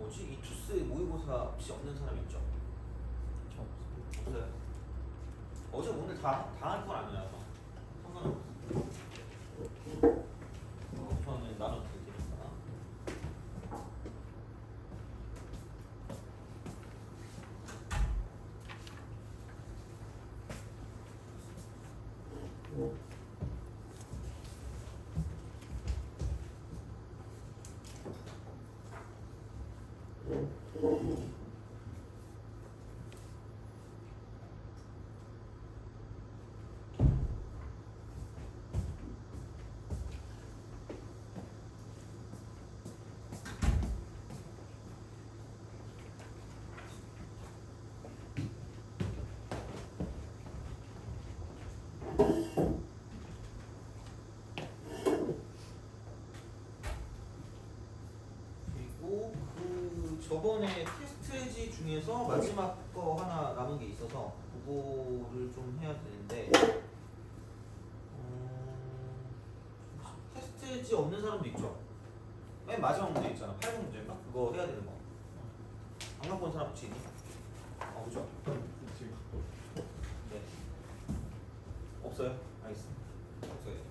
뭐지? 이투스 모의고사 혹시 없는 사람 있죠? 없어요. 어제 오늘 다 할 건 아니라서 상관없어요. 우선은 나눠 드리겠습니다. 그리고 그 저번에 테스트지 중에서 마지막 거 하나 남은 게 있어서 그거를 좀 해야 되는데 테스트지 없는 사람도 있죠. 맨 마지막 문제 있잖아. 8번 문제인가? 그거 해야 되는 거. 안 갖고 온 사람 혹시 있니? 그죠? 네. 없어요? 알겠습니다. 없어요.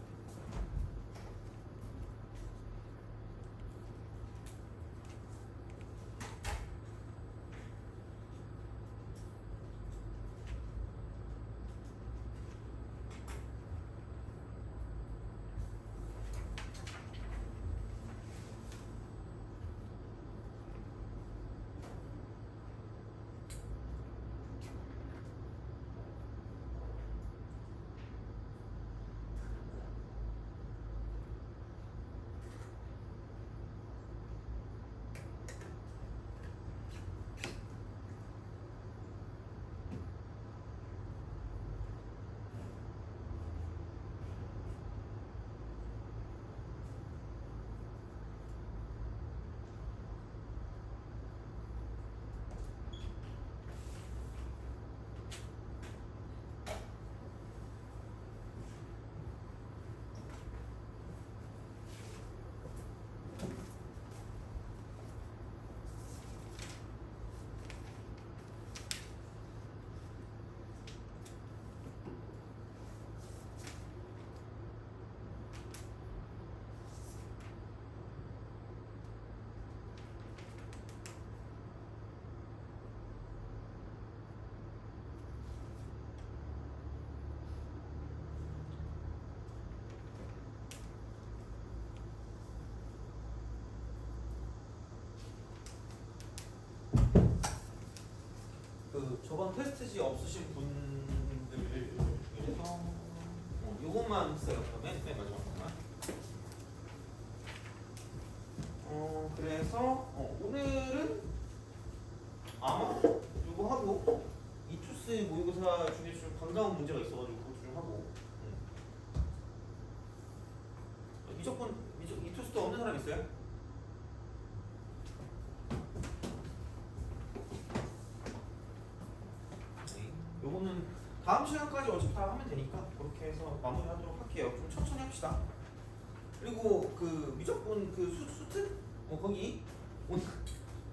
그 저번 테스트지 없으신 분들 중에서 요것만 써요. 그러면 맨 마지막 것만. 그래서 오늘은 아마 요거 하고 이투스 모의고사 중에 좀 반가운 문제가 있어가지고 그것 좀 하고. 이투스도 없는 사람 있어요? 요거는 다음 시간까지 어차피 다 하면 되니까 그렇게 해서 마무리하도록 할게요. 좀 천천히 합시다. 그리고 그 미적분 그 수트? 거기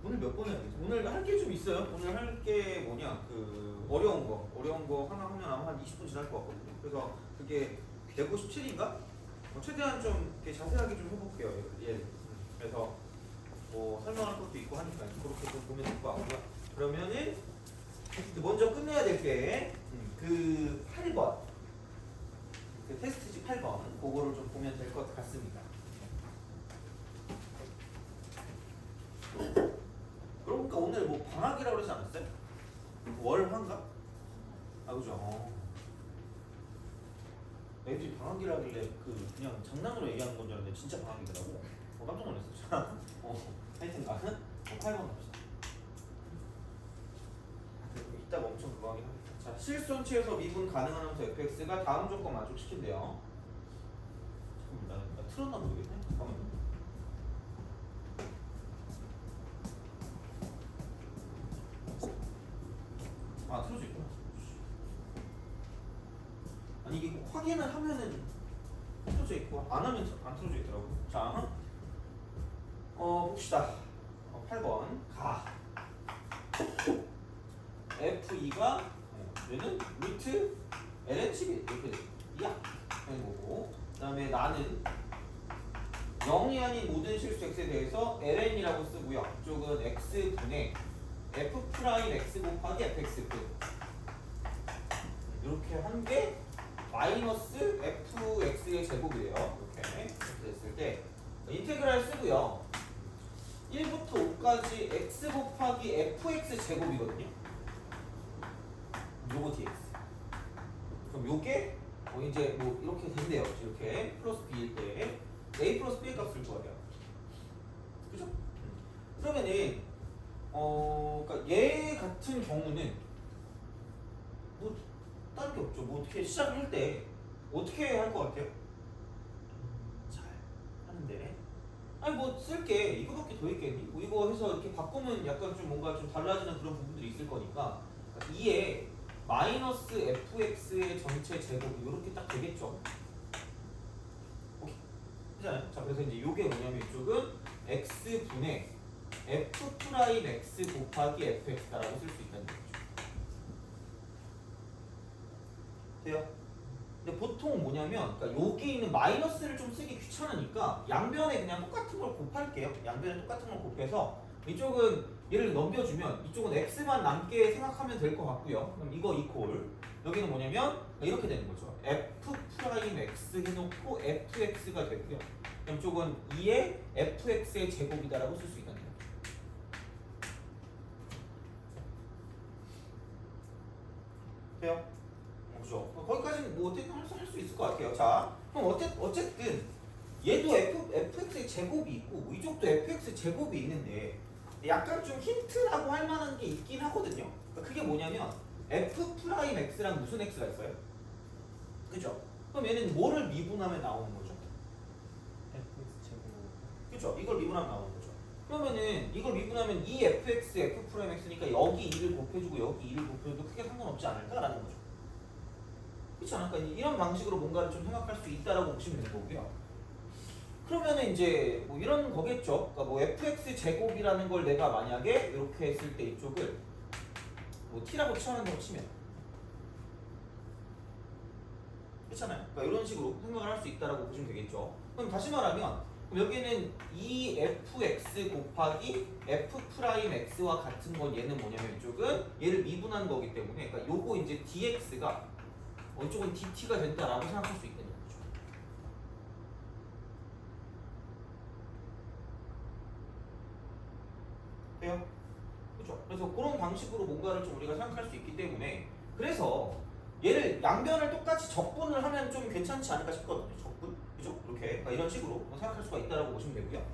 오늘 몇 번 해야 되지? 오늘 할 게 좀 있어요. 오늘 할 게 뭐냐 그 어려운 거 하나 하면 아마 한 20분 지날 것 같거든요. 그래서 그게 157인가? 최대한 좀 이렇게 자세하게 좀 해볼게요. 예. 그래서 뭐 설명할 것도 있고 하니까 그렇게 좀 보면 될 것 같고요. 그러면은 먼저 끝내야 될 게 그 8번 그 테스트지 8번 그거를 좀 보면 될 것 같습니다. 그러니까 오늘 뭐 방학이라고 그러지 않았어요? 월화인가? 그죠? 애들이 방학이라길래 그냥 장난으로 얘기하는 건 줄 알았는데 진짜 방학이더라고. 깜짝 놀랐어. 하여튼 나는 8번 합시다. 이따가 엄청 그거 하긴 합니다. 자, 실손치에서 미분 가능한 함수 fx가 다음 조건 만족시킨대요. 잠깐만, 나 틀었나 모르겠네. 잠깐만요. 틀어져 있구나. 아니 이게 확인을 하면은 틀어져 있고 안 하면 안 틀어져 있더라고요. 자, 봅시다. 8번 F2가 얘는 루트 ln 11 이렇게 되는 거고, 그 다음에 나는 0이 아닌 모든 실수 x에 대해서 ln이라고 쓰고요. 이쪽은 x분의 f 프라임 x 곱하기 fx 끝. 이렇게 한 게 마이너스 fx의 제곱이래요. 이렇게 됐을 때 인테그랄 쓰고요. 1부터 5까지 x 곱하기 fx 제곱이거든요. 요거 dx. 그럼 요게 이제 뭐 이렇게 된대요. 이렇게 플러스 b일 때 a 플러스 b의 값을 구하래요. 그죠? 그러면은 그러니까 얘 같은 경우는 뭐 다른 게 없죠. 뭐 어떻게 시작할 때 어떻게 할 것 같아요? 잘 하는데. 아니 뭐 쓸게 이거밖에 더 있겠니? 뭐 이거 해서 이렇게 바꾸면 약간 좀 뭔가 좀 달라지는 그런 부분들이 있을 거니까 2에 마이너스 fx의 전체 제곱이 이렇게 딱 되겠죠. 오케이. 그잖아요. 자 그래서 이제 이게 뭐냐면 이쪽은 x분의 f 프라임 x 곱하기 fx다라고 쓸 수 있다는 거죠. 돼요? 근데 보통 뭐냐면 그러니까 여기 있는 마이너스를 좀 쓰기 귀찮으니까 양변에 그냥 똑같은 걸 곱할게요. 양변에 똑같은 걸 곱해서 이쪽은 얘를 넘겨주면 이쪽은 x만 남게 생각하면 될 것 같고요. 그럼 이거 이퀄 여기는 뭐냐면 이렇게 되는 거죠. f 프라임 x 해놓고 fx가 되고요. 그럼 이쪽은 2의 fx의 제곱이다라고 쓸 수 있다는 거죠. 돼요? 그죠? 거기까지는 뭐 어떻게 할 수 있을 것 같아요. 자, 그럼 어쨌든 얘도 fx의 제곱이 있고 뭐 이쪽도 fx 제곱이 있는데 약간 좀 힌트라고 할 만한 게 있긴 하거든요. 그러니까 그게 뭐냐면 f 프라임 x랑 무슨 x가 있어요? 그죠? 그럼 얘는 뭐를 미분하면 나오는 거죠? fx 제곱. 그죠? 이걸 미분하면 나오는 거죠. 그러면은 이걸 미분하면 2fx f 프라임 x니까 여기 2를 곱해주고 여기 2를 곱해줘도 크게 상관없지 않을까라는 거죠. 그렇지 않을까? 이런 방식으로 뭔가를 좀 생각할 수 있다라고 보시면 되는 거고요. 그러면은 이제 뭐 이런 거겠죠. 그러니까 뭐 fx 제곱이라는 걸 내가 만약에 이렇게 했을 때 이쪽을 뭐 t라고 치환한다고 치면 그렇잖아요. 그러니까 이런 식으로 생각을 할 수 있다라고 보시면 되겠죠. 그럼 다시 말하면 그럼 여기는 2fx 곱하기 f 프라임 x와 같은 건 얘는 뭐냐면 이쪽은 얘를 미분한 거기 때문에 그러니까 요거 이제 dx가 이쪽은 dt가 된다라고 생각할 수 있겠네요. 돼요? 그렇죠? 그래서 그런 방식으로 뭔가를 좀 우리가 생각할 수 있기 때문에 그래서 얘를 양변을 똑같이 적분을 하면 좀 괜찮지 않을까 싶거든요. 적분? 그죠? 이렇게 그러니까 이런 식으로 생각할 수가 있다라고 보시면 되고요.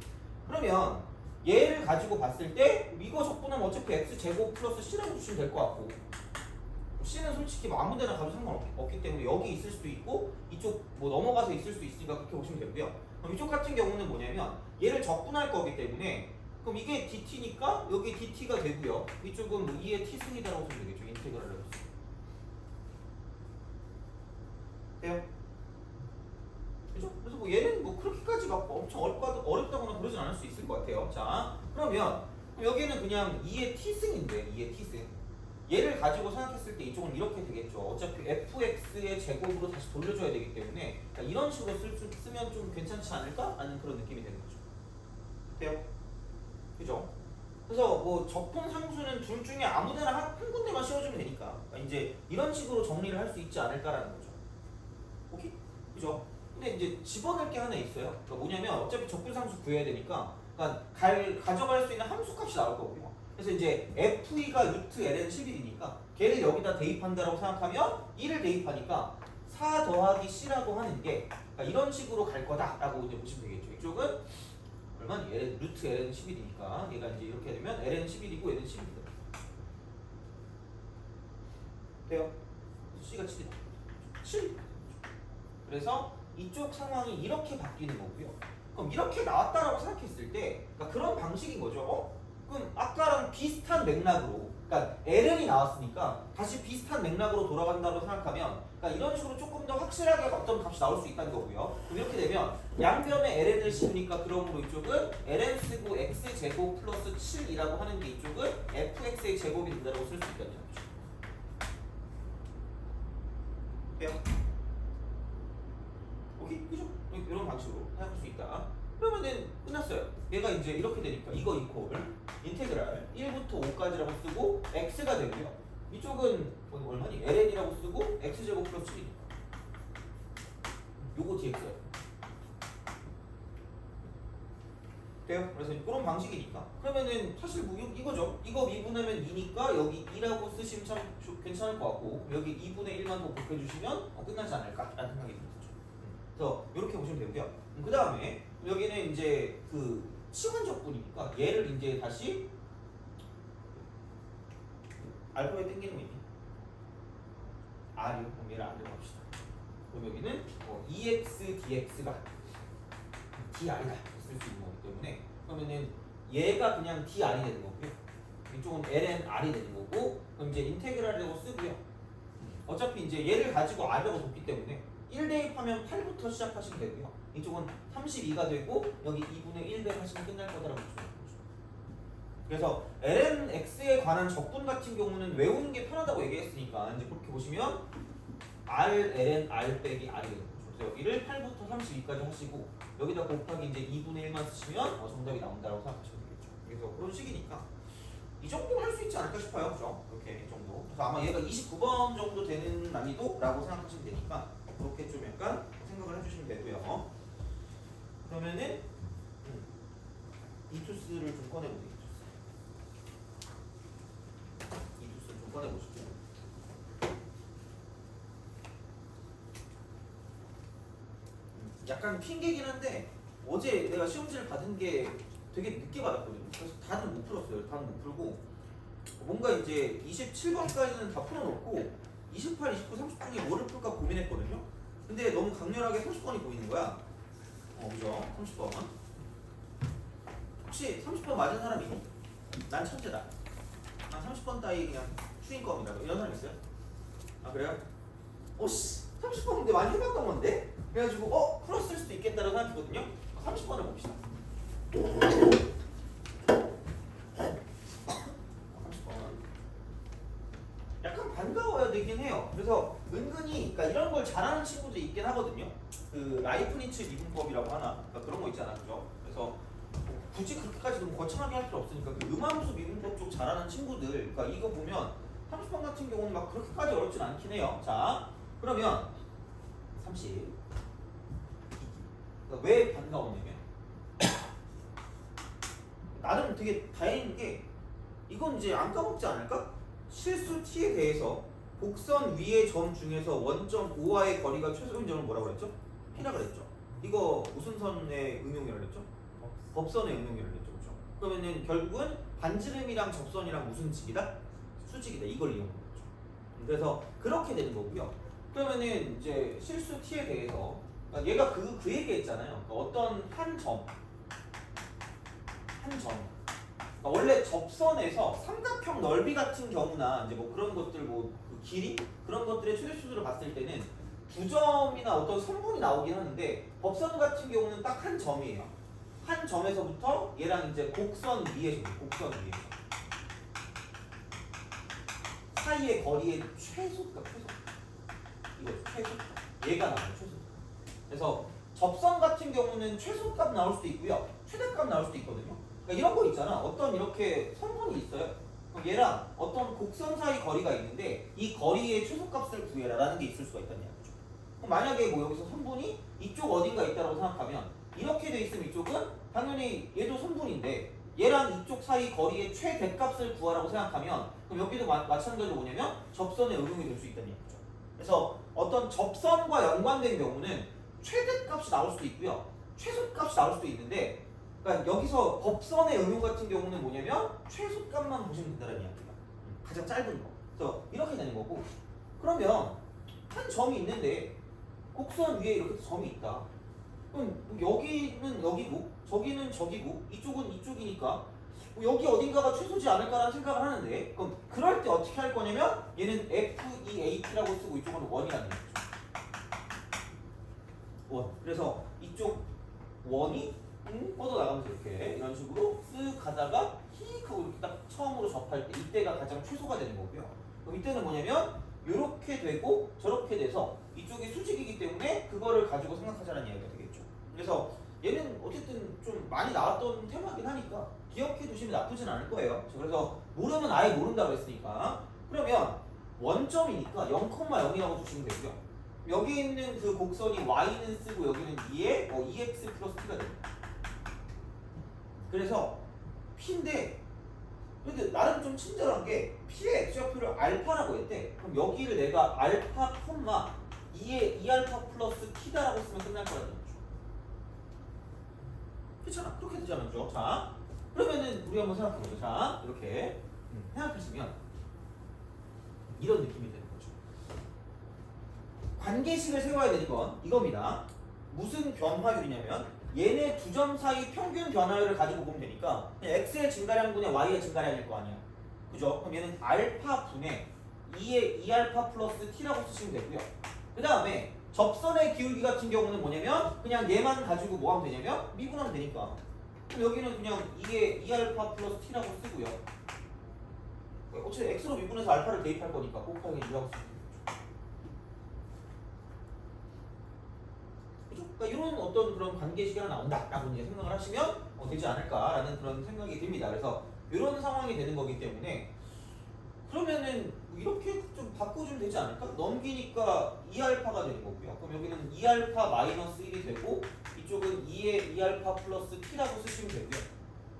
그러면 얘를 가지고 봤을 때 이거 적분하면 어차피 x제곱 플러스 c라고 주시면 될 것 같고 c는 솔직히 뭐 아무 데나 가도 상관없기 때문에 여기 있을 수도 있고 이쪽 뭐 넘어가서 있을 수 있으니까 그렇게 보시면 되고요. 그럼 이쪽 같은 경우는 뭐냐면 얘를 적분할 거기 때문에 그럼 이게 dt니까 여기 dt가 되고요. 이쪽은 뭐 2의 t승이다라고 보시면 되겠죠. 인테그랄을 해보세요. 돼요? 그죠? 그래서 뭐 얘는 뭐 그렇게까지 막 엄청 어렵다거나 그러진 않을 수 있을 것 같아요. 자, 그러면 여기는 그냥 2의 t승인데 2의 t승. 얘를 가지고 생각했을 때 이쪽은 이렇게 되겠죠. 어차피 fx의 제곱으로 다시 돌려줘야 되기 때문에 그러니까 이런 식으로 쓰면 좀 괜찮지 않을까? 라는 그런 느낌이 되는 거죠. 돼요? 그죠? 그래서 뭐 적분 상수는 둘 중에 아무데나 한 군데만 씌워주면 되니까 그러니까 이제 이런 식으로 정리를 할 수 있지 않을까라는 거죠. 오케이? 그죠? 근데 이제 집어넣을 게 하나 있어요. 그러니까 뭐냐면 어차피 적분 상수 구해야 되니까 그러니까 가져갈 수 있는 함수 값이 나올 거고요. 그래서 이제 FE가 루트 LN 11이니까 걔를 여기다 대입한다라고 생각하면 2를 대입하니까 4 더하기 C라고 하는 게 그러니까 이런 식으로 갈 거다라고 이제 보시면 되겠죠. 이쪽은 얼마니? 루트 LN 11이니까 얘가 이제 이렇게 되면 LN 11이고 얘는 11이다. 돼요? C가 7이다. 7. 그래서 이쪽 상황이 이렇게 바뀌는 거고요. 그럼 이렇게 나왔다라고 생각했을 때 그러니까 그런 방식인 거죠. 그럼 아까랑 비슷한 맥락으로 그러니까 LN이 나왔으니까 다시 비슷한 맥락으로 돌아간다고 생각하면 그러니까 이런 식으로 조금 더 확실하게 어떤 값이 나올 수 있다는 거고요. 그럼 이렇게 되면 양변에 LN을 씌우니까 그러므로 이쪽은 LN 쓰고 x제곱 플러스 7이라고 하는 게 이쪽은 fx의 제곱이 된다고 쓸 수 있다는 거죠. 돼요. 오케이? 그죠? 이런 방식으로 사용할 수 있다. 그러면은 끝났어요. 얘가 이제 이렇게 되니까 이거 이퀄 인테그랄 1부터 5까지라고 쓰고 x가 되고요. 이쪽은 얼마니? ln이라고 쓰고 x제곱 플러스 7이니까 요거 dx예요. 돼요? 그래서 그런 방식이니까 그러면은 사실 뭐 이거죠. 이거 미분하면 2니까 여기 2라고 쓰시면 참 괜찮을 것 같고 여기 2분의 1만 더 곱해주시면 끝나지 않을까라는 생각이 들죠. 그래서 이렇게 보시면 되고요. 그 다음에 여기는 이제 그 치환적분이니까 얘를 이제 다시 알파벳 땡기는 거 있니? R이요? 그럼 얘를 R로 합시다. 그럼 여기는 EX, DX가 DR이다 쓸 수 있는 거기 때문에 그러면은 얘가 그냥 DR이 되는 거고요. 이쪽은 ln R이 되는 거고 그럼 이제 인테그랄이라고 쓰고요. 어차피 이제 얘를 가지고 R이라고 뒀기 때문에 1 대입하면 8부터 시작하시면 되고요. 이쪽은 32가 되고 여기 2분의 1 대입하시면 끝날 거다라고 보시면 되죠. 그래서 lnx에 관한 적분 같은 경우는 외우는 게 편하다고 얘기했으니까 이제 그렇게 보시면 r ln r 빼기 r이 되는 거죠. 그래서 여기를 8부터 32까지 하시고 여기다 곱하기 이제 2분의 1만 쓰시면 정답이 나온다고 생각하시면 되겠죠. 그래서 그런 식이니까 이 정도는 할 수 있지 않을까 싶어요. 그죠? 이렇게 정도. 그래서 아마 얘가 29번 정도 되는 난이도라고 생각하시면 되니까 그렇게 좀 약간 생각을 해주시면 되고요. 그러면은 이투스를 좀 꺼내보세요. 이투스를 좀 꺼내보시고 약간 핑계긴 한데 어제 내가 시험지를 받은 게 되게 늦게 받았거든요. 그래서 다는 못 풀었어요. 다는 못 풀고 뭔가 이제 27번까지는 다 풀어놓고 28, 29, 30 중에 뭐를 풀까 고민했거든요. 근데 너무 강렬하게 30번이 보이는 거야. 그죠? 30번. 혹시 30번 맞은 사람이 있니? 난 천재다. 난 30번 따위 그냥 추인검이다. 이런 사람 있어요? 아 그래요? 씨 30번 근데 많이 해봤던 건데? 그래가지고 풀었을 수도 있겠다라고 생각했거든요. 30번을 봅시다. 30번. 약간 반가워야 되긴 해요. 그래서 은근히 그러니까 이런 걸 잘하는 친구들이 있긴 하거든요. 그 라이프니츠 미분법이라고 하나 그러니까 그런 거 있잖아, 그죠? 그래서 굳이 그렇게까지 너무 거창하게 할 필요 없으니까 그 음함수 미분법 쪽 잘하는 친구들, 그러니까 이거 보면 30번 같은 경우는 막 그렇게까지 어렵진 않긴 해요. 자, 그러면 30. 그러니까 왜 반가웠냐면 나름 되게 다행인 게 이건 이제 안 까먹지 않을까? 실수 t에 대해서 곡선 위의 점 중에서 원점 O와의 거리가 최소인 점을 뭐라고 그랬죠? P라 그랬죠. 이거 무슨 선의 응용이라고 그랬죠? 법선의 응용이라고 그랬죠. 그렇죠? 그러면은 결국은 반지름이랑 접선이랑 무슨 직이다? 수직이다. 이걸 이용하는 거죠. 그래서 그렇게 되는 거고요. 그러면은 이제 실수 t에 대해서 그러니까 얘가 그 얘기했잖아요. 그러니까 어떤 한 점. 그러니까 원래 접선에서 삼각형 넓이 같은 경우나 이제 뭐 그런 것들 그 길이 그런 것들의 최대수를 봤을 때는 두 점이나 어떤 선분이 나오긴 하는데 법선 같은 경우는 딱 한 점이에요. 한 점에서부터 얘랑 이제 곡선 위에 곡선 위에 사이의 거리의 최소값 이거 최소값 얘가 나와요. 최소값. 그래서 접선 같은 경우는 최소값 나올 수도 있고요. 최대값 나올 수도 있거든요. 그러니까 이런 거 있잖아. 어떤 이렇게 선분이 있어요. 그럼 얘랑 어떤 곡선 사이 거리가 있는데 이 거리의 최소값을 구해라라는 게 있을 수가 있다는 얘기죠. 그럼 만약에 뭐 여기서 선분이 이쪽 어딘가 있다고 생각하면 이렇게 돼 있으면 이쪽은 당연히 얘도 선분인데 얘랑 이쪽 사이 거리의 최대값을 구하라고 생각하면 그럼 여기도 마찬가지로 뭐냐면 접선의 응용이 될 수 있다는 얘기죠. 그래서 어떤 접선과 연관된 경우는 최대값이 나올 수도 있고요. 최소값이 나올 수도 있는데 그러니까 여기서 법선의 응용 같은 경우는 뭐냐면 최소값만 보시면 된다는 이야기가 가장 짧은 거. 그래서 이렇게 되는 거고 그러면 한 점이 있는데 곡선 위에 이렇게 점이 있다. 그럼 여기는 여기고 저기는 저기고 이쪽은 이쪽이니까 여기 어딘가가 최소지 않을까라는 생각을 하는데 그럼 그럴 때 어떻게 할 거냐면 얘는 FEAT라고 쓰고 이쪽은 1이라는 얘기죠. 1. 그래서 이쪽 1이 뻗어나가면서 이렇게 이런 식으로 쓱 가다가 히 하고 이렇게 딱 처음으로 접할 때 이때가 가장 최소가 되는 거고요. 그럼 이때는 뭐냐면 이렇게 되고 저렇게 돼서 이쪽이 수직이기 때문에 그거를 가지고 생각하자는 이야기가 되겠죠. 그래서 얘는 어쨌든 좀 많이 나왔던 테마긴 하니까 기억해 두시면 나쁘진 않을 거예요. 그래서 모르면 아예 모른다고 했으니까 그러면 원점이니까 0,0이라고 주시면 되고요. 여기 있는 그 곡선이 y는 쓰고 여기는 2에 2x 플러스 t가 됩니다. 그래서 p인데 근데 나름 좀 친절한 게 p의 x좌표를 알파라고 했대. 그럼 여기를 내가 알파, 2에 2알파 플러스 t다라고 쓰면 끝날 거라는 거죠. 그렇잖아. 그렇게 되잖아. 그죠? 자, 그러면은 우리 한번 생각해보죠. 자, 이렇게 생각하시면 이런 느낌이 되는 거죠. 관계식을 세워야 되는 건 이겁니다. 무슨 변화율이냐면 얘네 두 점 사이 평균 변화율을 가지고 보면 되니까 x의 증가량분의 y의 증가량일 거 아니야. 그죠? 그럼 얘는 알파 분의 2의 2알파 플러스 t라고 쓰시면 되고요. 그 다음에 접선의 기울기 같은 경우는 뭐냐면 그냥 얘만 가지고 뭐 하면 되냐면 미분하면 되니까 그럼 여기는 그냥 2의 2알파 플러스 t라고 쓰고요. 어차피 x로 미분해서 알파를 대입할 거니까 곱하기 2라고 쓰면 그러니까 이런 어떤 그런 관계식이 하나 나온다라고 이제 생각을 하시면 되지 않을까라는 그런 생각이 듭니다. 그래서 이런 상황이 되는 거기 때문에 그러면은 이렇게 좀 바꿔주면 되지 않을까? 넘기니까 2알파가 되는 거고요. 그럼 여기는 2알파 마이너스 1이 되고 이쪽은 2의 2알파 플러스 t라고 쓰시면 되고요.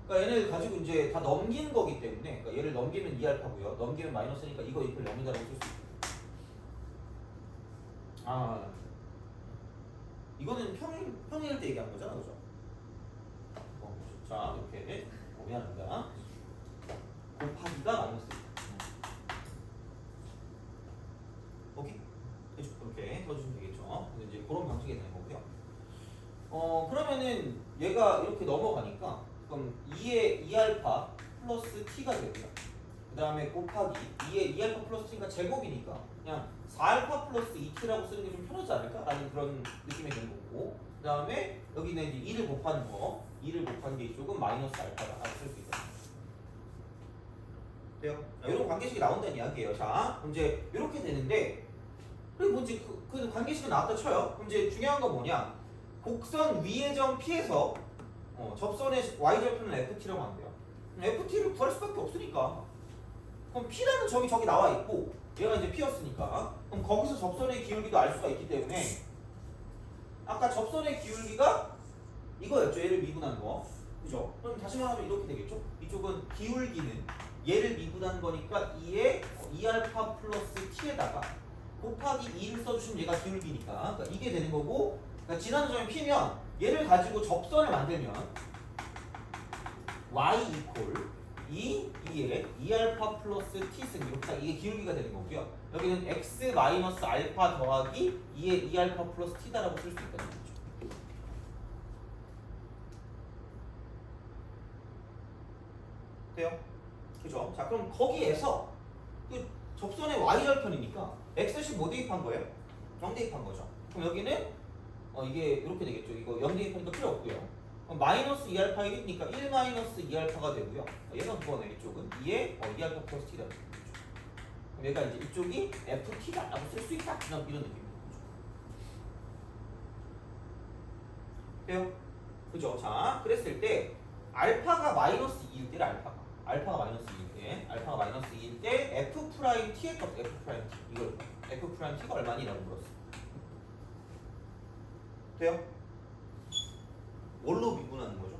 그러니까 얘를 가지고 이제 다 넘기는 거기 때문에 그러니까 얘를 넘기면 2알파고요. 넘기면 마이너스니까 이거 잎을 넘긴다고 쓸 수 있어요. 이거는 평일 때 얘기한 거잖아, 그죠? 자, 이렇게 미안합니다. 곱하기가 마이너스 1. 오케이? 이렇게 써주시면 되겠죠. 이제 그런 방식이 되는 거고요. 그러면은 얘가 이렇게 넘어가니까 그럼 2의 2알파 플러스 t가 되고요. 그 다음에 곱하기 2의 2알파 플러스 t가 제곱이니까 그냥 4알파 플러스 2t라고 쓰는 게 좀 편하지 않을까라는 그런 느낌이 드는 거고 그 다음에 여기는 이제 2를 곱하는 거 2를 곱한 게 이쪽은 마이너스 알파라고 쓸 수 있다. 돼요? 이런 관계식이 나온다는 이야기예요. 자, 그럼 이제 이렇게 되는데 그리고 뭔지 그 관계식이 나왔다 쳐요. 그럼 이제 중요한 건 뭐냐? 곡선 위의 점 P에서 접선의 y절표는 ft라고 한대요. ft를 구할 수밖에 없으니까 그럼 P라는 점이 저기 나와 있고 얘가 이제 P였으니까 그럼 거기서 접선의 기울기도 알 수가 있기 때문에 아까 접선의 기울기가 이거였죠. 얘를 미분한 거. 그죠? 그럼 다시 말하면 이렇게 되겠죠? 이쪽은 기울기는 얘를 미분한 거니까 2에 2알파 플러스 t에다가 곱하기 2를 써주시면 얘가 기울기니까 그러니까 이게 되는 거고 그러니까 지나는 점이 P면 얘를 가지고 접선을 만들면 y 이퀄 2에 2알파 플러스 t 승 이렇게 이게 기울기가 되는 거고요. 여기는 x 마이너스 알파 더하기 2에 2알파 플러스 t다라고 쓸 수 있다는 거죠. 돼요? 그죠? 자, 그럼 거기에서 그 접선의 y절편이니까 x식 뭐 대입한 거예요? 0 대입한 거죠. 그럼 여기는 이게 이렇게 되겠죠. 이거 0 대입하니까 필요 없고요. 그럼 마이너스 2알파 1이니까 1 마이너스 2알파가 되고요. 얘가 그거네. 이쪽은 2에 2알파 플러스 t라고 되죠. 그럼 얘가 이제 이쪽이 ft다라고 쓸 수 있다. 이런 느낌인 거죠. 돼요? 그죠? 자, 그랬을 때 알파가 마이너스 2일 때 알파가 마이너스 2일 때 f 프라임 t의 값 f 프라임 t 이걸 f 프라임 t가 얼마니라고 물었어. 돼요? 뭘로 미분하는 거죠?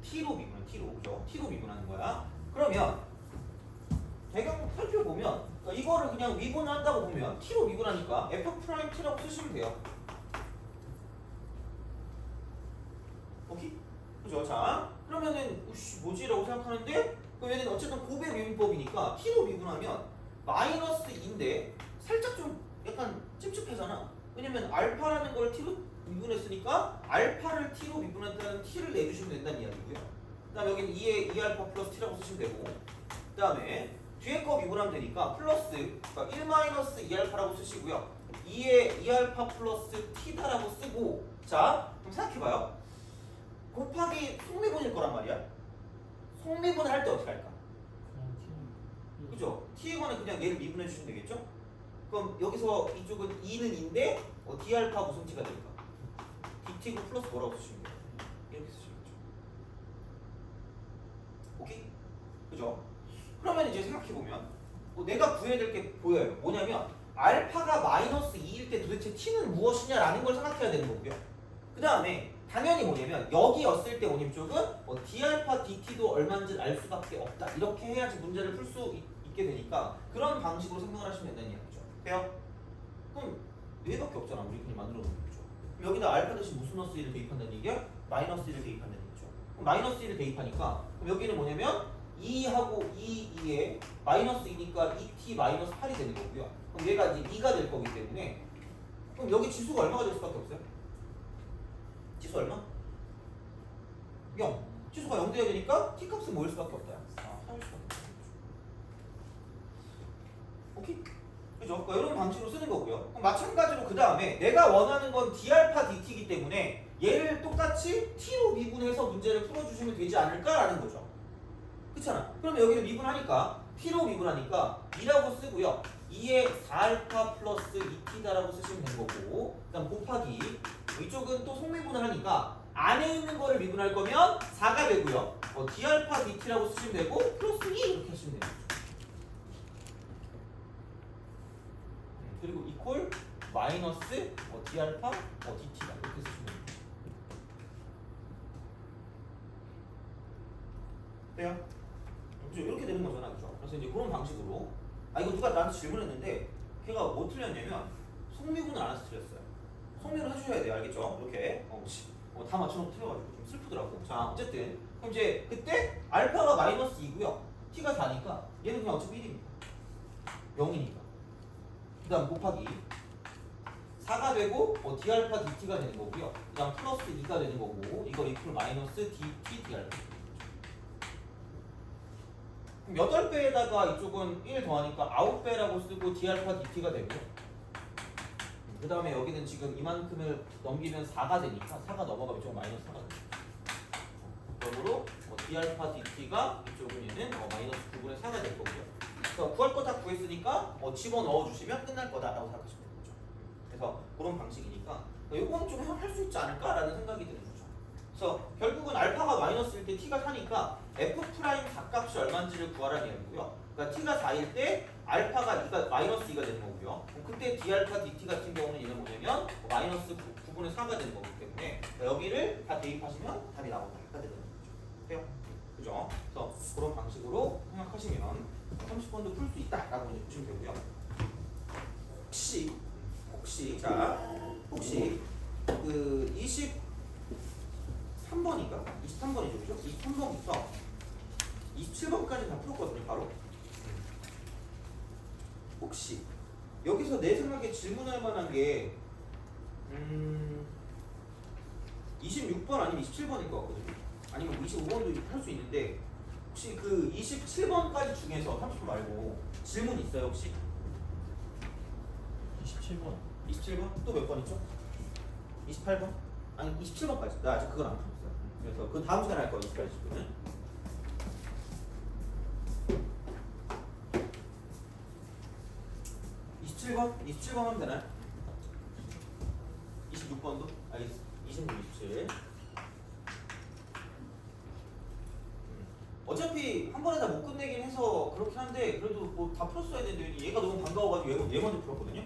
t로 미분하는 t로 그죠? t로 미분하는 거야. 그러면 대강 살펴보면 그러니까 이거를 그냥 미분한다고 보면 t로 미분하니까 f 프라임 t라고 쓰시면 돼요. 오케이? 그죠? 자, 그러면은 뭐지라고 생각하는데 얘는 어쨌든 곱의 미분법이니까 t로 미분하면 마이너스 2인데 살짝 좀 약간 찝찝하잖아. 왜냐면 알파라는 걸 t로 미분했으니까 알파를 t로 미분했다는 t를 내주시면 된다는 이야기고요. 그 다음에 여기는 2에 2알파 플러스 t라고 쓰시면 되고 그 다음에 뒤에 거 미분하면 되니까 플러스 그러니까 1 마이너스 2알파라고 쓰시고요. 2에 2알파 플러스 t다라고 쓰고 자, 그럼 생각해봐요. 곱하기 속미분일 거란 말이야. 속미분을 할 때 어떻게 할까? 그죠? 그죠? t에 관해 그냥 얘를 미분해 주시면 되겠죠? 그럼 여기서 이쪽은 2는 2인데 d알파 무슨 t가 될까? dt고 플러스 뭐라고 쓰시면 돼요? 이렇게 쓰시면 되죠. 오케이? 그죠? 그러면 이제 생각해보면 내가 구해야 될 게 보여요. 뭐냐면 알파가 마이너스 2일 때 도대체 t는 무엇이냐라는 걸 생각해야 되는 거고요. 그 다음에 당연히 뭐냐면 여기였을 때 원임 쪽은 d알파 dt도 얼마인지 알 수밖에 없다. 이렇게 해야지 문제를 풀 수 있게 되니까 그런 방식으로 생각을 하시면 된다는 이야기죠. 돼요? 그럼 4개밖에 없잖아. 우리 그냥 만들어 놓은 거죠. 여기다 알파 대신 무슨 너스 1을 대입한다는 얘기야? 마이너스 1을 대입한다는 얘기죠. 그럼 마이너스 1을 대입하니까 그럼 여기는 뭐냐면 2하고 2에 마이너스 2니까 2t 마이너스 8이 되는 거고요. 그럼 얘가 이제 2가 될 거기 때문에 그럼 여기 지수가 얼마가 될 수밖에 없어요? 지수 얼마? 0. 지수가 0 돼야 되니까 t 값은 뭐일 수밖에 없다. 4일 수밖에 없다. 오케이? 그죠? 그러니까 이런 방식으로 쓰는 거고요. 그럼 마찬가지로 그 다음에 내가 원하는 건 d알파 dt이기 때문에 얘를 똑같이 t로 미분해서 문제를 풀어주시면 되지 않을까라는 거죠. 그렇잖아. 그럼 여기를 미분하니까 t로 미분하니까 2라고 쓰고요. 2에 4알파 플러스 2t다라고 쓰시면 되는 거고 그 다음 곱하기 이쪽은 또 속미분을 하니까 안에 있는 거를 미분할 거면 4가 되고요. d알파 dt라고 쓰시면 되고 플러스 2 이렇게 하시면 됩니다. 그리고 이퀄 마이너스 d알파 dt다 이렇게 쓰시면 됩니다. 돼요? 그죠? 이렇게 되는 거잖아, 그죠? 그래서 이제 그런 방식으로 이거 누가 나한테 질문했는데 걔가 뭐 틀렸냐면 속미분을 안 해서 틀렸어요. 속미를 해주셔야 돼요, 알겠죠? 이렇게 다 맞춰놓고 틀려가지고 좀 슬프더라고. 자, 어쨌든 그럼 이제 그때 알파가 마이너스 2고요, t가 4니까 얘는 그냥 어차피 1입니다. 0이니까. 그 다음 곱하기 4가 되고 d알파 dt가 되는 거고요. 그 다음 플러스 2가 되는 거고 이거 이퀄 마이너스 dt d알파. 그럼 8배에다가 이쪽은 1 더하니까 9배라고 쓰고 d알파 dt가 되고요. 그 다음에 여기는 지금 이만큼을 넘기면 4가 되니까 4가 넘어가면 이쪽은 마이너스 4가 돼요. 그러므로 d알파 dt가 이쪽은 얘는 마이너스 9분의 4가 될 거고요. 그래서 구할 거 다 구했으니까 집어넣어 주시면 끝날 거다라고 생각하시면 되는 거죠. 그래서 그런 방식이니까 이건 좀 할 수 있지 않을까라는 생각이 드는 거죠. 그래서 결국은 알파가 마이너스일 때 t가 4니까 f 프라임 각값이 얼마인지를 구하라는 얘기고요. 그러니까 t가 4일 때 알파가 2가 마이너스 2가 되는 거고요. 그때 d알파 dt 같은 경우는 얘는 뭐냐면 마이너스 9분의 4가 되는 거기 때문에 여기를 다 대입하시면 답이 나온다. 되는 거죠. 돼요? 그죠? 그래서 그런 방식으로 생각하시면 30번도 풀 수 있다라고 이제 보시면 되고요. 혹시 그 23번인가? 23번이죠, 그죠? 23번부터 27번까지 다 풀었거든요, 바로. 혹시 여기서 내 생각에 질문할 만한 게 26번 아니면 27번일 것 같거든요. 아니면 25번도 할 수 있는데 혹시 그 27번까지 중에서 30번 말고 질문 있어요 혹시? 27번 27번? 또 몇 번 있죠? 28번? 아니 27번까지. 나 아직 그건 안 풀었어요. 그래서 그 다음 시간에 할 거예요. 28번은. 27번 하면 되나요? 26번도? 26, 27. 어차피 한 번에 다 못 끝내긴 해서 그렇긴 한데 그래도 뭐 다 풀었어야 되는데 얘가 너무 반가워가지고 얘 먼저 풀었거든요.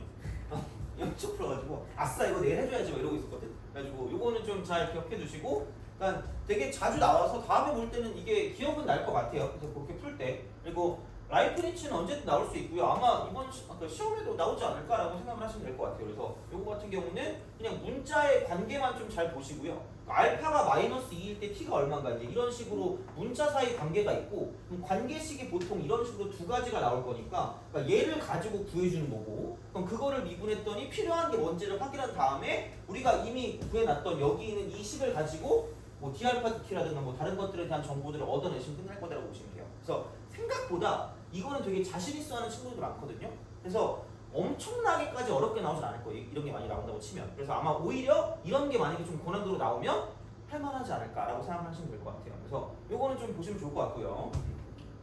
연속 풀어가지고 아싸 이거 내일 해줘야지 막 이러고 있었거든. 그래가지고 요거는 좀 잘 기억해 두시고 그러니까 되게 자주 나와서 다음에 볼 때는 이게 기억은 날 것 같아요. 그래서 그렇게 풀 때 그리고 라이프니츠는 언제든 나올 수 있고요. 아마 이번 시험에도 나오지 않을까라고 생각을 하시면 될 것 같아요. 그래서 요거 같은 경우는 그냥 문자의 관계만 좀 잘 보시고요. 알파가 마이너스 2일 때 t가 얼마인가 이제 이런 식으로 문자 사이 관계가 있고 그럼 관계식이 보통 이런 식으로 두 가지가 나올 거니까 그러니까 얘를 가지고 구해주는 거고 그럼 그거를 미분했더니 필요한 게 뭔지를 확인한 다음에 우리가 이미 구해놨던 여기 있는 이 식을 가지고 뭐 d알파 dt라든가 뭐 다른 것들에 대한 정보들을 얻어내시면 끝날 거라고 보시면 돼요. 그래서 생각보다 이거는 되게 자신 있어 하는 친구들도 많거든요. 그래서 엄청나게까지 어렵게 나오진 않을 거예요. 이런 게 많이 나온다고 치면. 그래서 아마 오히려 이런 게 만약에 좀 고난도로 나오면 할만하지 않을까라고 생각하시면 될 것 같아요. 그래서 요거는 좀 보시면 좋을 것 같고요.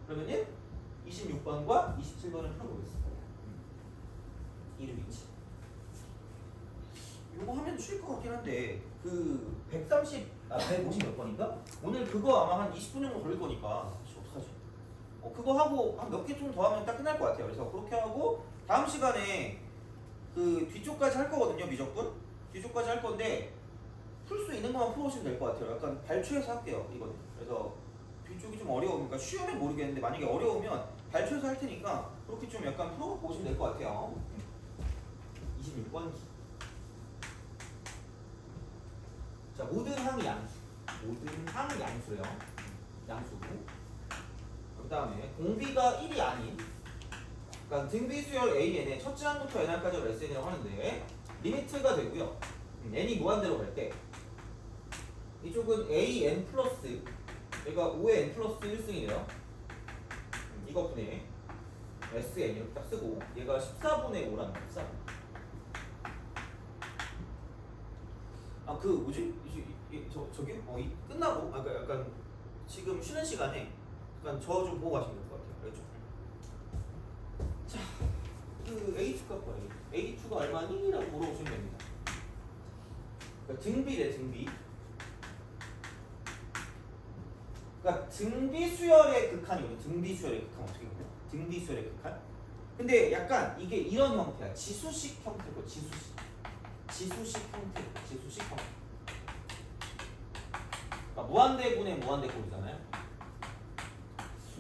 그러면은 26번과 27번을 풀어보겠습니다. 이름 위치. 요거 하면 쉬울 것 같긴 한데 그 150 몇 번인가? 오늘 그거 아마 한 20분 정도 걸릴 거니까 어떡하지? 그거 하고 한 몇 개 좀 더 하면 딱 끝날 것 같아요. 그래서 그렇게 하고 다음 시간에 그 뒤쪽까지 할 거거든요. 미적분 뒤쪽까지 할 건데 풀 수 있는 것만 풀어오시면 될 것 같아요. 약간 발초해서 할게요. 이거는. 그래서 뒤쪽이 좀 어려우니까 쉬우면 모르겠는데 만약에 어려우면 발초해서 할 테니까 그렇게 좀 약간 풀어보시면 될 것 같아요. 26번. 자, 모든 항이 양수. 모든 항이 양수예요. 양수고. 그 다음에 공비가 1이 아닌, 그러니까 등비수열 AN의 첫째 항부터 n항까지가 SN이라고 하는데 리미트가 되고요. n이 무한대로 갈 때 이쪽은 AN 플러스, 얘가 5의 n 플러스 1승이래요. 이거 분의 SN 이렇게 딱 쓰고 얘가 14분의 5라는 거야. 14분. 아, 그 뭐지? 저기? 끝나고 약간 지금 쉬는 시간에 약간 저 좀 보고 가시면 될 것 같아요. 그렇죠? 자, 그 A2 값 봐요. A2가 얼마니? 라고 물어보시면 됩니다. 그러니까 등비래, 등비. 그러니까 등비수열의 극한이거든요. 등비수열의 극한 어떻게 보면 등비수열의 극한. 근데 약간 이게 이런 형태야. 지수식 형태고 지수식 형태. 지수식 형태. 그러니까 무한대분의 무한대꼴이잖아요.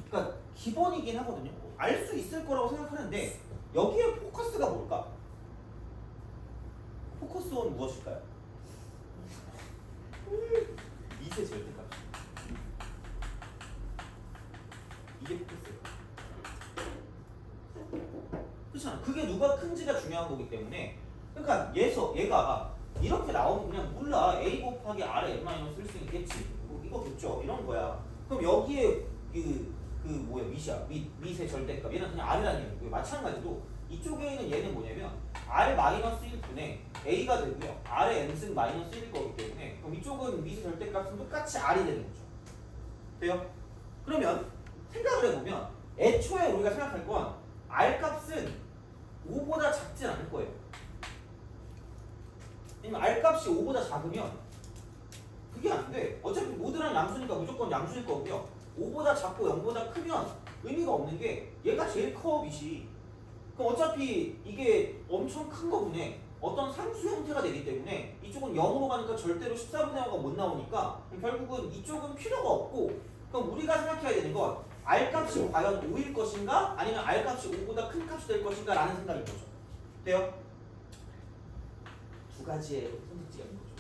그러니까 기본이긴 하거든요. 알 수 있을 거라고 생각하는데 여기에 포커스가 뭘까? 포커스는 무엇일까요? 미세 절대값. 이게 포커스예요. 그렇잖아. 그게 누가 큰지가 중요한 거기 때문에. 그러니까 얘가 이렇게 나오면 그냥 몰라. A 곱하기 R의 n-1 수 있겠지. 이거겠죠. 이런 거야. 그럼 여기에 미시야. 미세 절대값. 얘는 그냥 R이라는 얘기고 마찬가지로 이쪽에 있는 얘는 뭐냐면 R-1분의 A가 되고요. R의 n승 마이너스 1일 거기 때문에 그럼 이쪽은 미세 절대값은 똑같이 R이 되는 거죠. 돼요? 그러면 생각을 해보면 애초에 우리가 생각할 건 R 값은 5보다 작진 않을 거예요. 왜냐면 R 값이 5보다 작으면 그게 안 돼. 어차피 모드란 양수니까 무조건 양수일 거고요. 5보다 작고 0보다 크면 의미가 없는 게 얘가 제일 커 빛이. 그럼 어차피 이게 엄청 큰 거분에 어떤 상수 형태가 되기 때문에 이쪽은 0으로 가니까 절대로 14분의 5가 못 나오니까 결국은 이쪽은 필요가 없고 그럼 우리가 생각해야 되는 건 R 값이 과연 5일 것인가 아니면 R 값이 5보다 큰 값이 될 것인가 라는 생각인 거죠. 돼요? 두 가지의 선택지가 있는 거죠.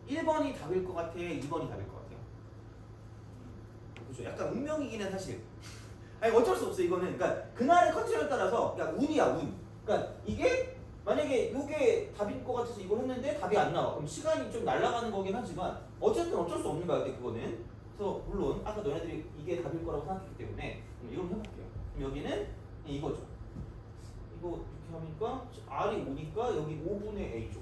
1번이 답일 것 같아? 2번이 답일 것 같아요? 그렇죠. 약간 운명이긴 해 사실. 아니 어쩔 수 없어 이거는. 그러니까 그날의 컨디션에 따라서 그러니까 운이야 운. 그러니까 이게 만약에 이게 답일 것 같아서 이걸 했는데 답이 안 나와. 그럼 시간이 좀 날아가는 거긴 하지만 어쨌든 어쩔 수 없는 거야 그거는. 그래서 물론 아까 너네들이 이게 답일 거라고 생각했기 때문에 이걸 해볼게요. 그럼 여기는 이거죠. 이거 이렇게 하니까 R이 5니까 여기 5분의 A죠.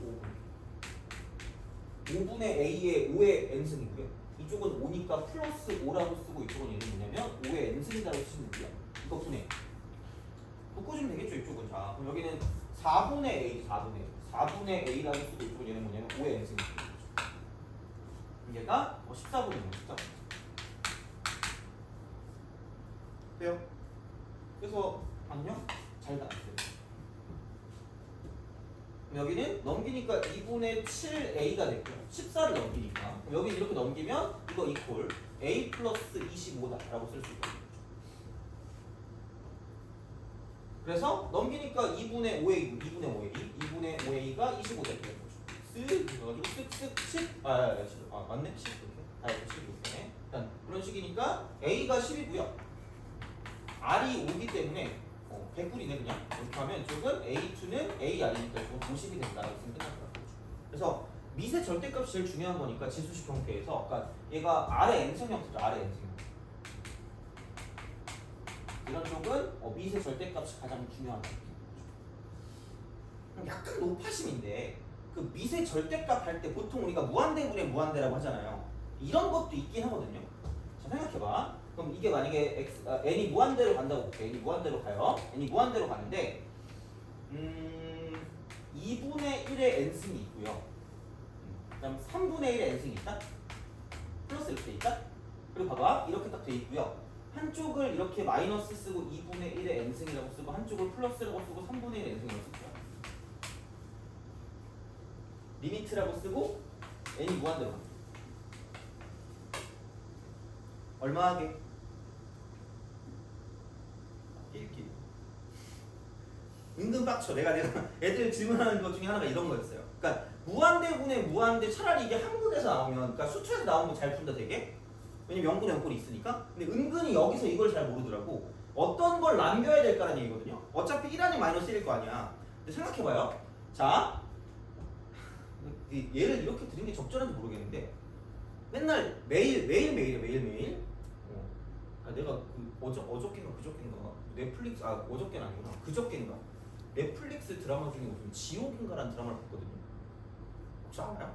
5분의 A의 5의 n승이고요. 이쪽은 5니까 플러스 5라고 쓰고 이쪽은 얘는 뭐냐면 5의 n승이라고 쓰시면 돼요. 이거 분해. 묶어주면 되겠죠 이쪽은. 자 그럼 여기는 4분의 A 4분의 A라고 쓰고 이쪽은 얘는 뭐냐면 5의 n승이죠. 얘가 14분의 14분. 돼요? 그래서 안녕? 잘 나왔어요. 여기는 넘기니까 2분의 7a가 됐고요. 14를 넘기니까 여기 이렇게 넘기면 이거 이퀄 a 플러스 25다라고 쓸 수 있거든요. 그래서 넘기니까 2분의 5a가 25 되는 거죠. 쓱 그래가지고 쓱 맞네 10 이렇게 10 이렇게 일단 그런 식이니까 a가 10이고요. r이 5기 때문에 100분이네 그냥. 이렇게 하면 이쪽은 A2는 AR이니까 이쪽은 50이 된다라고 쓰면 끝날 거라고. 미서 미세 절대값이 제일 중요한 거니까 지수식 형태에서 그러니까 얘가 R의 n승 형태죠. R의 n승 형태. 이런 쪽은 미세 절대값이 가장 중요한 거죠. 약간 노파심인데 그 미세 절대값 할 때 보통 우리가 무한대분의 무한대라고 하잖아요. 이런 것도 있긴 하거든요. 자 생각해봐. 그럼 이게 만약에 n이 무한대로 간다고 볼게요. n이 무한대로 가요. n이 무한대로 가는데 2분의 1의 n승이 있고요. 그다음 3분의 1의 n승이 있다. 플러스 이렇게 돼 있다. 그리고 봐봐 이렇게 딱 돼 있고요. 한쪽을 이렇게 마이너스 쓰고 2분의 1의 n승이라고 쓰고 한쪽을 플러스라고 쓰고 3분의 1의 n승이라고 쓸게요. 리미트라고 쓰고 n이 무한대로 갑니다. 얼마 하게? 1기. 은근 빡쳐. 내가 애들 질문하는 것 중에 하나가 이런 거였어요. 그러니까 무한대분의 무한대 차라리 이게 한국에서 나오면 그러니까 수투에서 나오면 잘 푼다 되게. 왜냐면 0분의 0꼴이 있으니까. 근데 은근히 여기서 이걸 잘 모르더라고. 어떤 걸 남겨야 될까라는 얘기거든요. 어차피 1안이 마이너스 1일 거 아니야. 근데 생각해봐요. 자, 얘를 이렇게 드린 게 적절한지 모르겠는데 맨날 매일. 내가 그 어저께인가 그저께인가 넷플릭스 어저께는 아니구나 그저께인가 넷플릭스 드라마 중에 무슨 지옥인가라는 드라마를 봤거든요. 혹시 알아요?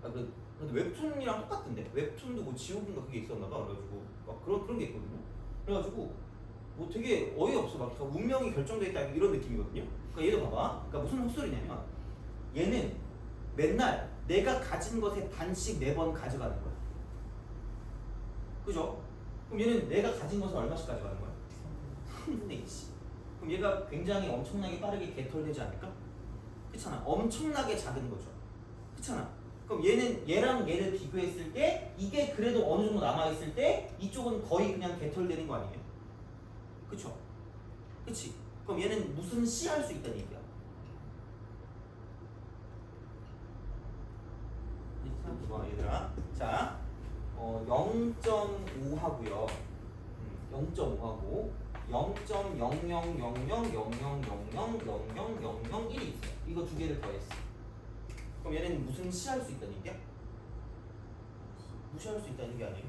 근데 웹툰이랑 똑같던데 웹툰도 뭐 지옥인가 그게 있었나봐. 그래가지고 막 그런 게 있거든요. 그래가지고 뭐 되게 어이없어. 막 운명이 결정돼 있다 이런 느낌이거든요. 그러니까 얘도 봐봐. 그러니까 무슨 헛소리냐면 얘는 맨날 내가 가진 것의 반씩 매번 가져가는 거야. 그죠? 그럼 얘는 내가 가진 것을 얼마씩 가져가는 거야? 3분의 2씩. 그럼 얘가 굉장히 엄청나게 빠르게 개털되지 않을까? 그렇잖아. 엄청나게 작은 거죠. 그렇잖아. 그럼 얘랑 얘를 비교했을 때 이게 그래도 어느 정도 남아있을 때 이쪽은 거의 그냥 개털되는 거 아니에요? 그쵸? 그치? 그럼 얘는 무슨 C 할 수 있다는 얘기야. 봐 얘들아. 자, 0.5 하고요. 0.5하고 0.000000000001이 있어요. 이거 두 개를 더했어. 그럼 얘는 무슨 시할 수 있다는 얘기야? 무시할 수 있다는 게 아니에요?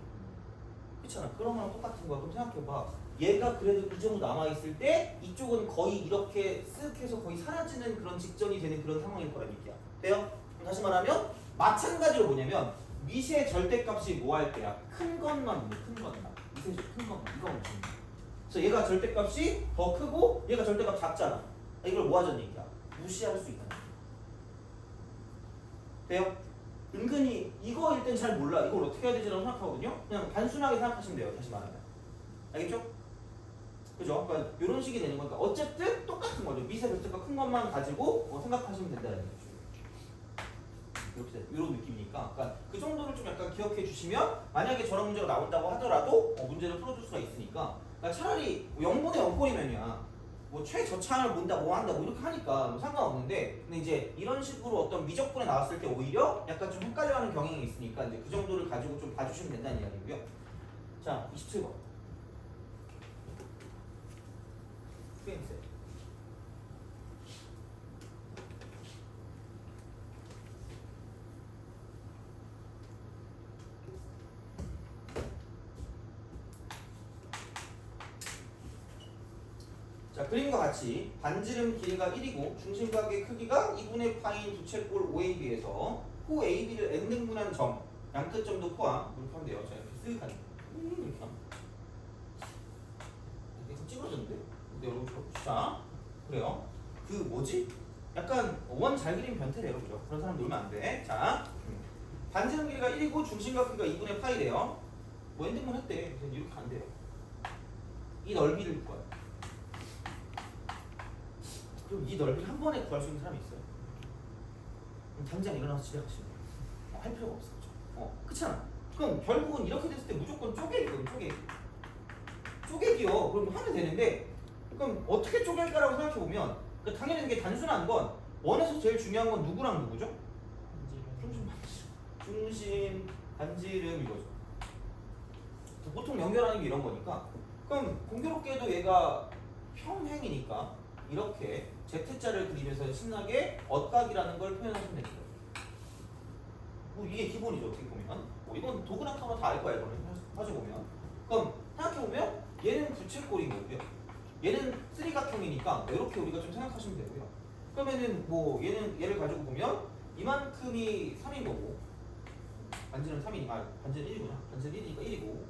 그렇잖아. 그런 거랑 똑같은 거야. 그럼 생각해봐. 얘가 그래도 이 정도 남아있을 때 이쪽은 거의 이렇게 쓱 해서 거의 사라지는 그런 직전이 되는 그런 상황일 거란 얘기야. 돼요? 그럼 다시 말하면 마찬가지로 뭐냐면 미시의 절대값이 뭐 할 때야? 큰 것만 큰 것만. 미시의 큰 것만. 이거 엄청. 그래서 얘가 절대값이 더 크고 얘가 절대값 작잖아. 이걸 뭐 하자는 얘기야? 무시할 수 있다. 돼요? 은근히 이거일 땐 잘 몰라. 이걸 어떻게 해야 되지라고 생각하거든요. 그냥 단순하게 생각하시면 돼요. 다시 말하면. 알겠죠? 그죠? 그러니까 이런 식이 되는 거니까 어쨌든 똑같은 거죠. 미세 절대값 큰 것만 가지고 생각하시면 된다는 거죠. 이렇게 이런 느낌이니까, 그러니까 그 정도를 좀 약간 기억해 주시면 만약에 저런 문제가 나온다고 하더라도 문제를 풀어줄 수가 있으니까. 그러니까 차라리 0분의 0꼴이면야 뭐 최저차를 본다, 뭐 한다, 뭐 이렇게 하니까 뭐 상관없는데, 근데 이제 이런 식으로 어떤 미적분에 나왔을 때 오히려 약간 좀 헷갈려하는 경향이 있으니까 이제 그 정도를 가지고 좀 봐주시면 된다는 이야기고요. 자, 27번. 수행세. 자, 그림과 같이 반지름 길이가 1이고 중심각의 크기가 2분의 파인 부채꼴 OAB에서 호 AB를 n등분한 점, 양끝점도 포함. 이렇게 하면 돼요. 자, 이렇게 쓱 하는 이렇게 하면 계속 찌그러졌는데? 근데 여러분 자, 그래요. 그 뭐지? 약간 원 잘 그리는 변태래요. 그죠? 그런 사람 놀면 안 돼. 자, 반지름 길이가 1이고 중심각 크기가 2분의 파이래요. 뭐 n등분 했대. 그래서 이렇게 안 돼요. 이 넓이를 구할 거야. 그럼 이 넓이를 한 번에 구할 수 있는 사람이 있어요? 그럼 당장 일어나서 집에 가시면 돼요. 할 필요가 없어. 그죠? 그렇잖아. 그럼 결국은 이렇게 됐을 때 무조건 쪼개기거든. 쪼개기요. 그럼 하면 되는데, 그럼 어떻게 쪼갤까라고 생각해보면 그러니까 당연히 이게 단순한 건 원에서 제일 중요한 건 누구랑 누구죠? 중심, 반지름 이거죠. 보통 연결하는 게 이런 거니까. 그럼 공교롭게도 얘가 평행이니까 이렇게 Z자를 그리면서 신나게 엇각이라는 걸 표현하시면 됩니다. 뭐 이게 기본이죠. 어떻게 보면 이건 도그나 타로 다 알 거야. 이거는 따져보면. 그럼 생각해보면 얘는 부채꼴인 거고요. 얘는 쓰리각형이니까 이렇게 우리가 좀 생각하시면 되고요. 그러면은 뭐 얘를 가지고 보면 이만큼이 3인 거고 반지름 3이니까 반지름 1이구나. 반지름 1이니까 1이고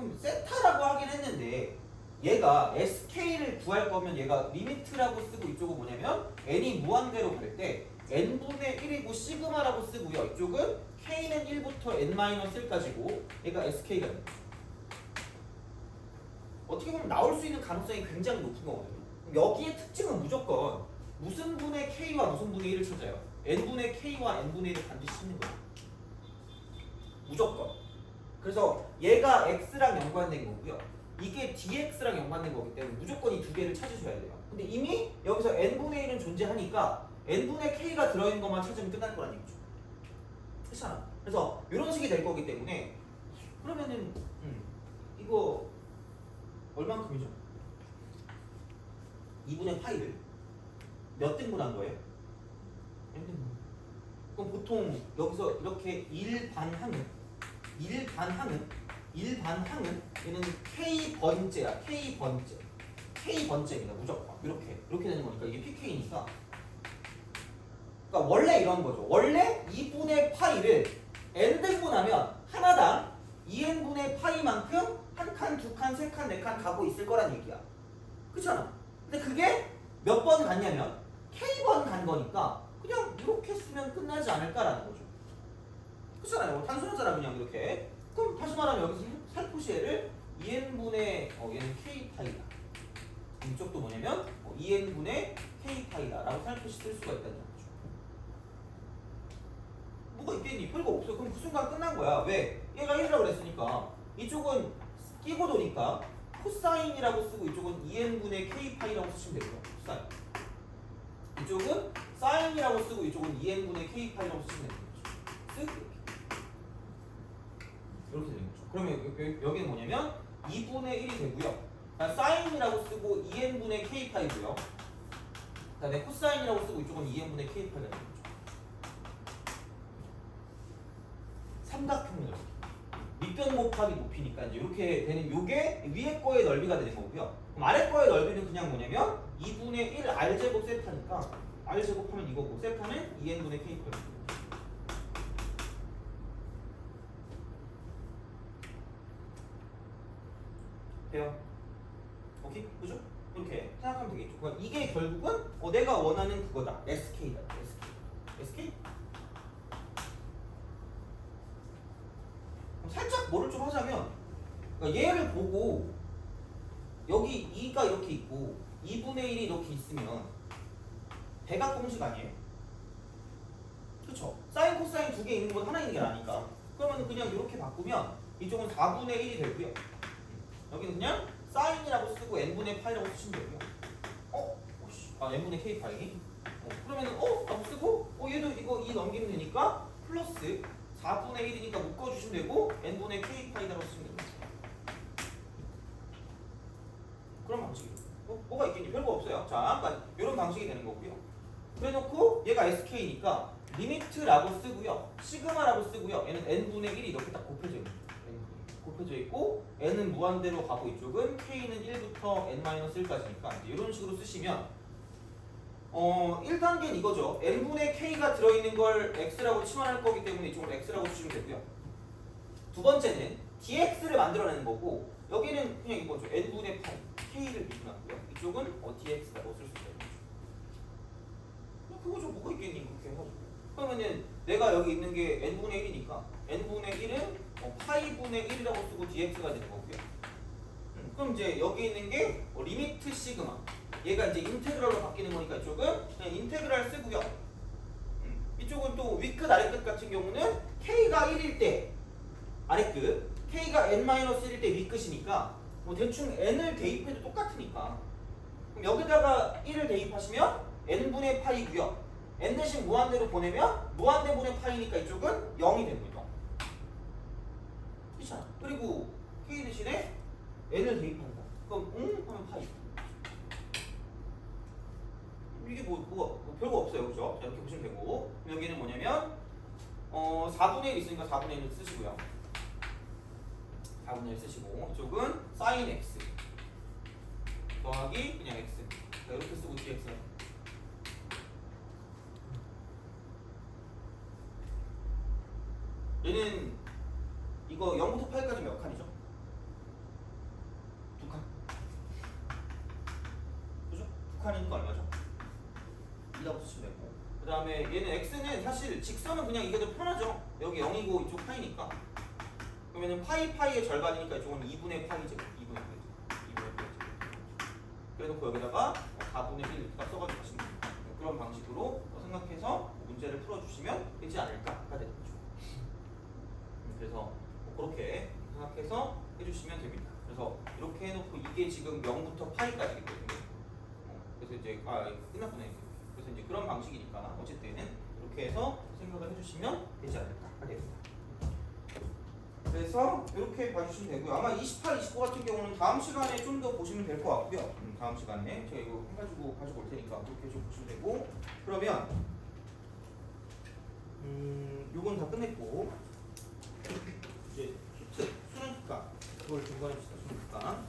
그럼 세타라고 하긴 했는데 얘가 sk를 구할 거면 얘가 리미트라고 쓰고 이쪽은 뭐냐면 n이 무한대로 갈 때 n분의 1이고 시그마라고 쓰고요. 이쪽은 k는 1부터 n-1까지고 얘가 sk가 됩니다. 어떻게 보면 나올 수 있는 가능성이 굉장히 높은 거거든요. 여기의 특징은 무조건 무슨 분의 k와 무슨 분의 1을 찾아요. n분의 k와 n분의 1을 반드시 찾는 거예요. 무조건. 그래서 얘가 x랑 연관된 거고요. 이게 dx랑 연관된 거기 때문에 무조건 이 두 개를 찾으셔야 돼요. 근데 이미 여기서 n분의 1은 존재하니까 n분의 k가 들어있는 것만 찾으면 끝날 거란 얘기죠. 그렇잖아. 그래서 이런 식이 될 거기 때문에 그러면은 이거 얼만큼이죠? 2분의 파이를 몇 등분한 거예요? n등분. 그럼 보통 여기서 이렇게 일반항은 얘는 k번째야. k번째입니다. 무조건 이렇게 되는 거니까 이게 pk니까. 그러니까 원래 이런 거죠. 원래 2분의 파이를 n등분하면 하나당 2n분의 파이만큼 한 칸, 두 칸, 세 칸, 네 칸 가고 있을 거란 얘기야. 그렇잖아. 근데 그게 몇 번 갔냐면 k번 간 거니까 그냥 이렇게 쓰면 끝나지 않을까라는 거죠. 그렇잖아요. 단순하잖아 그냥 이렇게. 그럼 다시 말하면 여기서 살포시에를 2n분의 얘는 k파이다. 이쪽도 뭐냐면 2n분의 k파이다 라고 살포시 쓸 수가 있다는 거죠. 뭐가 있겠니? 별거 없어. 그럼 그 순간 끝난 거야. 왜? 얘가 1이라고 그랬으니까 이쪽은 끼고 도니까 코사인이라고 쓰고 이쪽은 2n분의 k파이라고 쓰시면 되고요. 코사인. 이쪽은 사인이라고 쓰고 이쪽은 2n분의 k파이라고 쓰시면 되는 거죠. 이렇게 되는 거죠. 그러면 여기는 뭐냐면 2분의 1이 되고요. 사인이라고 쓰고 2n분의 k파이고요. 그다음에 코사인이라고 쓰고 이쪽은 2n분의 k파이가 되는 거죠. 삼각형을 밑변 곱하기 높이니까 이제 이렇게 되는 요게 위에 거의 넓이가 되는 거고요. 그럼 아래 거의 넓이는 그냥 뭐냐면 2분의 1 r제곱 세타니까 r제곱하면 이거고 세타는 2n분의 k파이. 돼요? 오케이? 그죠? 이렇게 생각하면 되겠죠. 그러니까 이게 결국은 내가 원하는 그거다. SK다. SK? 살짝 뭐를 좀 하자면 그러니까 얘를 보고 여기 2가 이렇게 있고 2분의 1이 이렇게 있으면 대각 공식 아니에요? 그쵸? 사인 코사인 두 개 있는 건 하나 있는 게 나니까 그러면 그냥 이렇게 바꾸면 이쪽은 4분의 1이 되고요. 여기는 그냥 사인이라고 쓰고 n분의 파이라고 쓰시면 되고요. n분의 k 파이. 그러면은 라고 쓰고 얘도 이거 2 넘기면 되니까 플러스 4분의 1이니까 묶어주시면 되고 n분의 k 파이라고 쓰시면 됩니다. 그런 방식이에요. 뭐가 있겠니? 별거 없어요. 자, 그러니까 이런 방식이 되는 거고요. 그래놓고 얘가 sk니까 리미트라고 쓰고요. 시그마라고 쓰고요. 얘는 n분의 1이 이렇게 딱 곱해져 있는 거예요. 곱해져 있고 n은 무한대로 가고 이쪽은 k는 1부터 n-1까지니까 이런 식으로 쓰시면 1단계는 이거죠. n분의 k가 들어있는 걸 x라고 치환할 거기 때문에 이쪽으로 x라고 쓰시면 되고요. 두 번째는 dx를 만들어내는 거고 여기는 그냥 이거죠. n분의 파이 k를 미분하고요. 이쪽은 dx라고 쓸 수 있어요. 그거죠. 뭐가 있겠니? 그렇게 해가지고 그러면은 내가 여기 있는 게 n분의 1이니까 n분의 1은 파이분의 1이라고 쓰고 dx가 되는 거고요. 그럼 이제 여기 있는 게 리미트 시그마. 얘가 이제 인테그럴로 바뀌는 거니까 이쪽은 그냥 인테그랄 쓰고요. 이쪽은 또 윗끝 아래끝 같은 경우는 k가 1일 때 아래끝, k가 n-1일 때 윗끝이니까 뭐 대충 n을 대입해도 똑같으니까 그럼 여기다가 1을 대입하시면 n분의 파이고요. n 대신 무한대로 보내면 무한대분의 파이니까 이쪽은 0이 되는 거죠. 그렇잖아. 그리고 k 대신에 n을 대입한다. 그럼 하면 파이. 이게 뭐 별거 없어요. 그죠? 자, 이렇게 보시면 되고 여기는 뭐냐면 4분의 1 있으니까 4분의 1을 쓰시고요. 4분의 1 쓰시고 이쪽은 sin x 더하기 그냥 x 자, 이렇게 쓰고 dx 얘는 이거 0부터 8까지 몇 칸이죠? 극하니까 얼마죠? 2다 붙이시면 되고 그 다음에 얘는 x는 사실 직선은 그냥 이게 더 편하죠. 여기 0이고 이쪽 파이니까 그러면은 파이의 절반이니까 이쪽은 2분의 파이제곱 2분의 파이제곱 그래놓고 여기다가 4분의 1 딱 써가지고 하시면 됩니다. 그런 방식으로 생각해서 문제를 풀어주시면 되지 않을까가 되는 거죠. 그래서 그렇게 생각해서 해주시면 됩니다. 그래서 이렇게 해놓고 이게 지금 0부터 파이까지거든요. 그래서 이제 끝났구나. 그래서 이제 그런 방식이니까 어쨌든 이렇게 해서 생각을 해주시면 되지 않을까 하겠습니다. 그래서 이렇게 봐주시면 되고요. 아마 28, 29 같은 경우는 다음 시간에 좀 더 보시면 될 것 같고요. 다음 시간에 제가 이거 해가지고 가지고 올 테니까 그렇게 좀 보시면 되고 그러면 요건 다 끝냈고 이제 수트, 수능특강 그걸 중간에 봅시다. 수능특강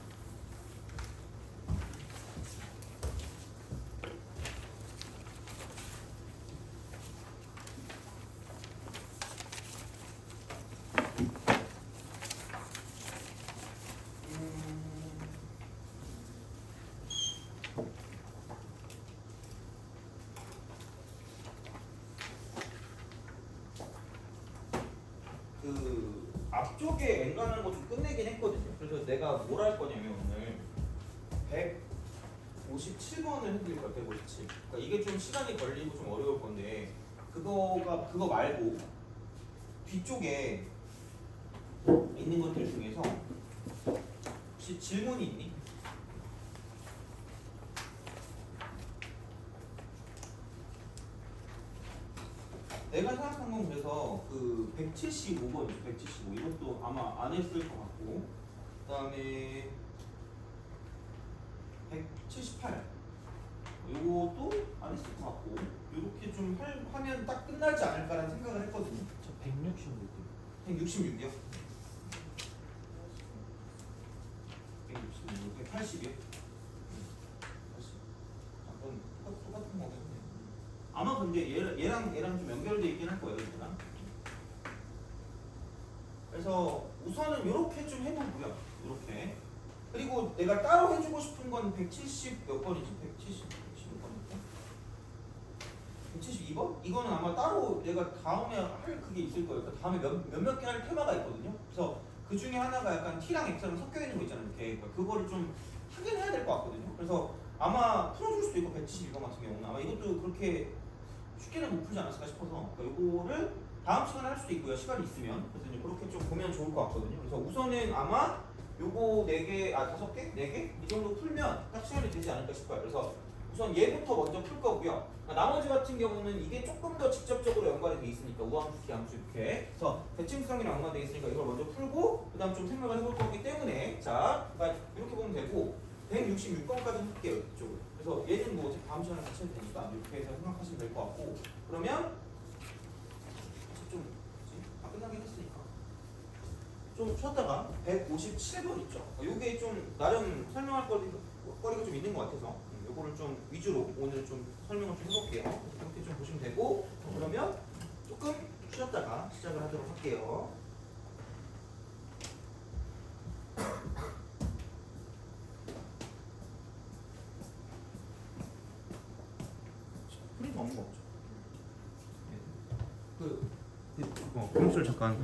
그 앞쪽에 N가는 거 좀 끝내긴 했거든요. 그래서 내가 뭘 할 거냐면 오늘 157번을 해드릴 거예요. 157. 그러니까 이게 좀 시간이 걸리고 좀 어려울 건데 그거 말고 뒤쪽에 있는 것들 중에서 혹시 질문이 있니? 내가 생각한 건 그래서 그 175번이죠. 175 이것도 아마 안 했을 것 같고 그 다음에 178 이것도 안 했을 것 같고 이렇게 좀 하면 딱 끝나지 않을까라는 생각을 했거든요. 저 166이요. 166이요? 166, 180이요? 80. 잠깐 똑같은 거겠네. 아마 근데 얘랑 좀 연결돼 있긴 할 거예요, 얘랑. 그래서 우선은 이렇게 좀 해보고요. 이렇게. 그리고 내가 따로 해주고 싶은 건 170 몇 번이지? 170번인가? 172번? 이거는 아마 따로 내가 다음에 할 그게 있을 거예요. 그러니까 다음에 몇몇 개 할 테마가 있거든요. 그래서 그 중에 하나가 약간 T랑 X랑 섞여 있는 거 있잖아요. 이렇게. 그러니까 그거를 좀 하긴 해야 될 것 같거든요. 그래서 아마 풀어줄 수도 있고 172번 같은 경우는 아마 이것도 그렇게 쉽게는 못 풀지 않았을까 싶어서 그러니까 이거를 다음 시간에 할 수도 있고요. 시간이 있으면. 그래서 이제 그렇게 좀 보면 좋을 것 같거든요. 그래서 우선은 아마 요거 4개, 5개? 4개? 이 정도 풀면 딱 시간이 되지 않을까 싶어요. 그래서 우선 얘부터 먼저 풀 거고요. 나머지 같은 경우는 이게 조금 더 직접적으로 연관이 돼 있으니까 우함수, 기함수 이렇게. 그래서 대칭성이랑 연관돼 있으니까 이걸 먼저 풀고 그다음 좀 생각을 해볼 거기 때문에 자, 그러니까 이렇게 보면 되고 166번까지 할게요. 이쪽으로. 그래서 얘는 뭐 다음 시간에 같이 해도 되니까 이렇게 해서 생각하시면 될 것 같고 그러면 좀 끝나긴 했으니까 좀 쉬었다가 157번 있죠. 요게 좀 나름 설명할 거리가 좀 있는 것 같아서 요거를 좀 위주로 오늘 좀 설명을 좀 해볼게요. 이렇게 좀 보시면 되고 그러면 조금 쉬었다가 시작을 하도록 할게요. 프림 없는 거 없죠? 그, 검수를 잠깐